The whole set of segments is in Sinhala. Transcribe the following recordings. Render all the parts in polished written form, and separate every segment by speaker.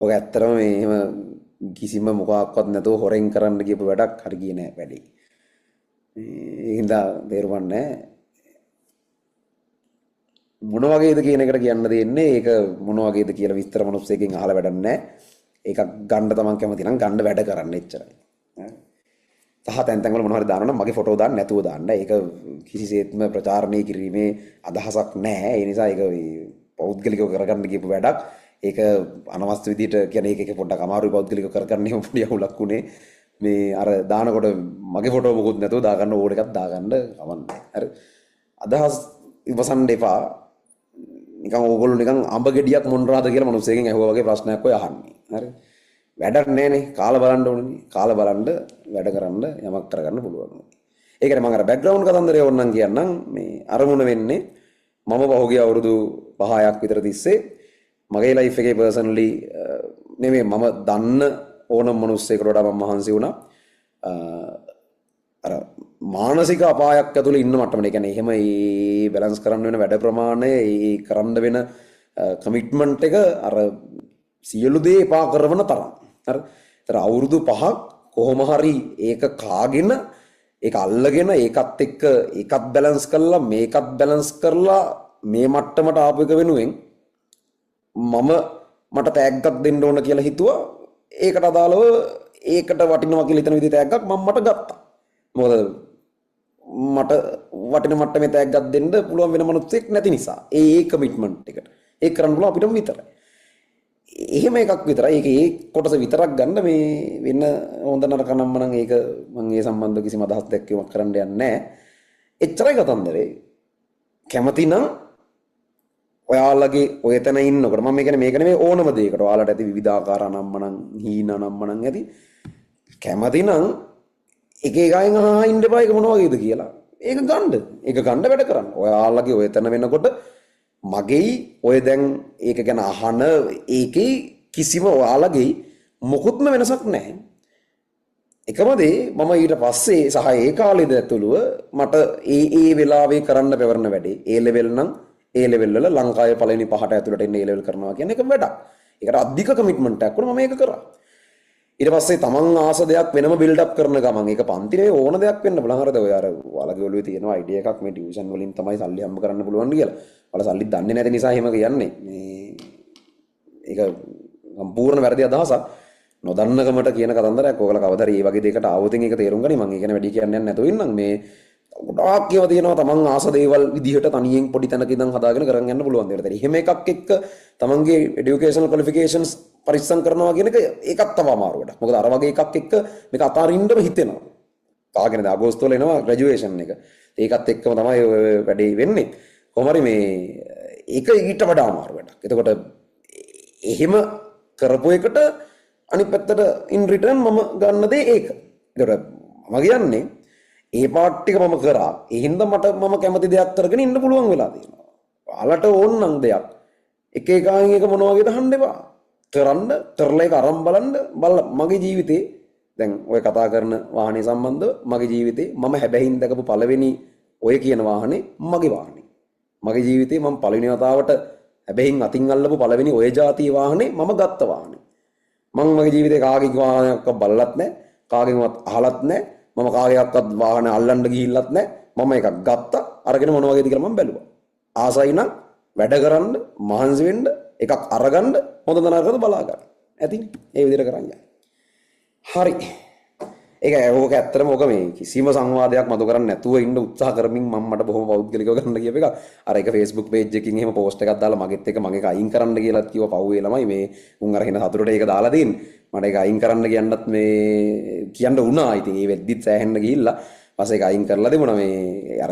Speaker 1: ඔක ඇත්තටම මේ එහෙම කිසිම මොකක්වත් නැතුව හොරෙන් කරන්න ගියපු වැඩක් හරි ගියේ නෑ වැඩි. ඒ හින්දා තේරුම් නැහැ මොන වගේද කියන එකට කියන්න දෙන්නේ. ඒක මොන වගේද කියලා විස්තර මිනිස්සෙකින් අහලා වැඩක් නැහැ. ඒක ගන්න තමන් කැමති නම් ගන්න වැඩ කරන්න එච්චරයි. සහ තැන් තැන් වල මොනවා හරි දානවා නම් මගේ ෆොටෝ දාන්න නැතුව දාන්න. ඒක කිසිසේත්ම ප්‍රචාරණය කිරීමේ අදහසක් නැහැ. ඒ නිසා ඒක පෞද්ගලිකව කරගන්න ගියපු වැඩක්. ඒක අනවශ්‍ය විදිහට කියන්නේ ඒක පොඩ්ඩක් අමාරුයි පෞද්ගලිකව කරගන්න එහෙම පොඩි අවුලක් උනේ. මේ අර දානකොට මගේ ෆොටෝ මොකුත් නැතුව දාගන්න ඕන එකක් දාගන්න කවන්නේ. හරි. අදහස් ඉවසන්න එපා. නිකන් ඕගොල්ලෝ නිකන් අඹ ගෙඩියක් මොන්රාද කියලා මිනිස්සෙකින් ඇහුවා වගේ ප්‍රශ්නයක් ඔය අහන්නේ. හරි. වැඩක් නැහැනේ. කාලා බලන්න ඕනේ. කාලා බලන්න වැඩ කරන්න යමක් කරගන්න පුළුවන්. ඒකනේ මම අර බෑග්ග්‍රවුන්ඩ් කතන්දරය ඕනනම් කියන්නම් මේ අරමුණ වෙන්නේ මම පහුගිය අවුරුදු 5-6ක් විතර තිස්සේ මගේ ලයිෆ් එකේ පර්සනලි නෙමෙයි මම දන්න ඕනම මිනිස්සෙකුට වඩා මම මහන්සි වුණා. අර මානසික අපායක් ඇතුළේ ඉන්න මට්ටමට. ඒ කියන්නේ එහෙම ඒ බැලන්ස් කරන්න වෙන වැඩ ප්‍රමාණය ඒ කරන්න වෙන කමිට්මන්ට් එක අර සියලු දේ එපා කරන තරම්. හරි. ඒතර අවුරුදු 5ක් කොහොම හරි ඒක කාගෙන ඒක අල්ලගෙන ඒකත් එක්ක ඒකත් බැලන්ස් කරලා මේකත් බැලන්ස් කරලා මේ මට්ටමට ආපු එක වෙනුවෙන් මට තෑග්ගක් දෙන්න ඕන කියලා හිතුවා. ඒකට අදාළව ඒකට වටිනවා කියලා හිතන විදිහට තෑග්ගක් මට ගත්තා. මොකද මට වටින මට්ටමේ තෑග්ගක් දෙන්න පුළුවන් වෙන මනුස්සෙක් නැති නිසා. ඒ කමිට්මන්ට් එකට. ඒක කරන්න පුළුවන් අපිටම විතරයි. එහෙම එකක් විතරයි. ඒක ඒ කොටස විතරක් ගන්න මේ වෙන හොඳ නරක නම්ම නම් ඒක මම ඒ සම්බන්ධව කිසිම අදහස් දැක්වීමක් කරන්න යන්නේ නැහැ. එච්චරයි කතන්දරේ. කැමති නම් ඔයාලගේ ඔය තැන ඉන්නකොට මම කියන්නේ මේක නෙමෙයි ඕනම දෙයකට ඔයාලට ඇති විවිධාකාර අනම්මනම් හීන අනම්මනම් ඇති කැමති නම් එක එකෙන් ඉන්න එපා ඒක මොන වගේද කියලා ඒක ගන්න වැඩ කරන්න ඔයාලගේ ඔය තැන වෙනකොට මගේ ඔය දැන් ඒක ගැන අහන ඒකේ කිසිම ඔයාලගේ මොකුත්ම වෙනසක් නැහැ. එකම දේ මම ඊට පස්සේ සහ ඒ කාලෙද ඇතුළුව මට ඒ වෙලාවේ කරන්න පැවරන වැඩේ ඒ ලෙවල් නම් ඒ ලෙවල් වල ලංකාවේ පළවෙනි පහට ඇතුළට එන්න ඒ ලෙවල් කරනවා කියන්නේ එක වැඩක්. ඒකට අධික කමිට්මන්ට් එකක් වුණා මම ඒක කරා. ඊට පස්සේ තමන් ආස දෙයක් වෙනම බිල්ඩ් අප් කරන ගමන් ඒක පන්තිනේ ඕන දෙයක් වෙන්න බලන් හරිද ඔය අර ඔයාලගේ ඔළුවේ තියෙන අයිඩියා එකක් මේ ටියුෂන් වලින් තමයි සල්ලි හම්බ කරන්න පුළුවන් කියලා. ඔයාලා සල්ලි දන්නේ නැති නිසා එහෙම කියන්නේ. මේ ඒක සම්පූර්ණ වැරදි අදහසක්. නොදන්නකමට කියන කතන්දරයක්. ඔයාලා කවදාද මේ වගේ දෙයකට ආවොතින් ඒක තේරුම් ගනි. මම ඒක වැඩි කියන්නේ නැතුව ඉන්නම් මේ ගොඩාක් ඒවා තියෙනවා තමන් ආස දේවල් විදිහට තනියෙන් පොඩි තැනක ඉඳන් හදාගෙන කරන් යන්න පුළුවන් දේවල්. එහෙම එකක් එක්ක තමන්ගේ এডুকেෂනල් ක්වොලිෆිකේෂන්ස් පරිස්සම් කරනවා කියන එක ඒකත් තව අමාරු වැඩක්. මොකද අර වගේ එකක් එක්ක මේක අතාරින්නම හිතෙනවා. කාගෙනද අගෝස්තු වල එනවා ග්‍රැජුවේෂන් එක. ඒකත් එක්කම තමයි වැඩේ වෙන්නේ. කොහොම හරි මේ ඒක ඊට වඩා අමාරු වැඩක්. එතකොට එහෙම කරපු එකට අනිත් පැත්තට ඉන් රිටර්න් මම ගන්න දේ ඒක. ඒකට මම කියන්නේ ඒ පාර්ට් ටික මම කරා. ඒ හින්දා මම කැමති දෙයක් කරගෙන ඉන්න පුළුවන් වෙලා තියෙනවා. ඔයාලට ඕන නම් දෙයක් එක එකකින් එක මොන වගේද අහන්න එපා. කරන්න කරලා ඒක අරන් බලන්න මගේ ජීවිතේ දැන් ඔය කතා කරන වාහනේ සම්බන්ධව මගේ ජීවිතේ මම හැබැයින් දැකපු පළවෙනි ඔය කියන වාහනේ මගේ වාහනේ. මගේ ජීවිතේ මම පළවෙනි වතාවට හැබැයින් අතින් අල්ලපු පළවෙනි ඔය જાතිය වාහනේ මම ගත්ත වාහනේ. මම මගේ ජීවිතේ කාගේ වාහනයක්වත් බලලත් නැහැ. කාගෙන්වත් අහලත් නැහැ. මම කාගේවත් වාහන අල්ලන්න ගිහිල්ලත් නැහැ. මම එකක් ගත්තා. අරගෙන මොන වගේද කියලා මම බැලුවා. ආසයි නම් වැඩ කරන්න, මහන්සි වෙන්න, එකක් අරගන්න, හොඳ නරකද බලා ගන්න. ඇතිනේ. ඒ විදිහට කරන් යන්න. හරි. ඒක ඇත්තටම ඔක මේ කිසිම සංවාදයක් මතු කරන්නේ නැතුව ඉන්න උත්සාහ කරමින් මට බොහොම පෞද්ගලිකව ගන්න කියප එක. අර එක Facebook page එකකින් එහෙම post එකක් දාලා මගෙත් එක මගේ අයින් කරන්න කියලාත් කිව්වා පව්වේ ළමයි මේ උන් අර හින සතුටට ඒක දාලා දෙන්නේ. මට ඒක අයින් කරන්න කියන්නත් මේ කියන්න වුණා. ඉතින් ඒ වෙද්දිත් සෑහෙන්න ගිහිල්ලා පස්සේ ඒක අයින් කරලා දෙමුණා මේ අර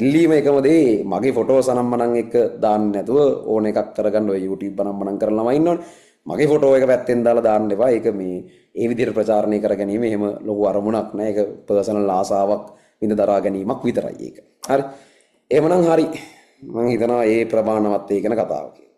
Speaker 1: ඉල්ලීම එකම දේ මගේ ෆොටෝස් අනම්මනම් එක දාන්න නැතුව ඕන එකක් කරගන්න ඔය YouTube අනම්මනම් කරලා ළමයි ඉන්නවනේ. මගේ ෆොටෝ එක පැත්තෙන් දාලා දාන්න එපා. ඒක මේ ඒ විදිහට ප්‍රචාරණය කර ගැනීම එහෙම ලොකු අරමුණක් නෑ. ඒක පර්සනල් ආසාවක් විඳ දරා ගැනීමක් විතරයි ඒක. හරි. එහෙමනම් හරි. මම හිතනවා ඒ ප්‍රමාණවත් ඒ ගැන කතාව කියලා.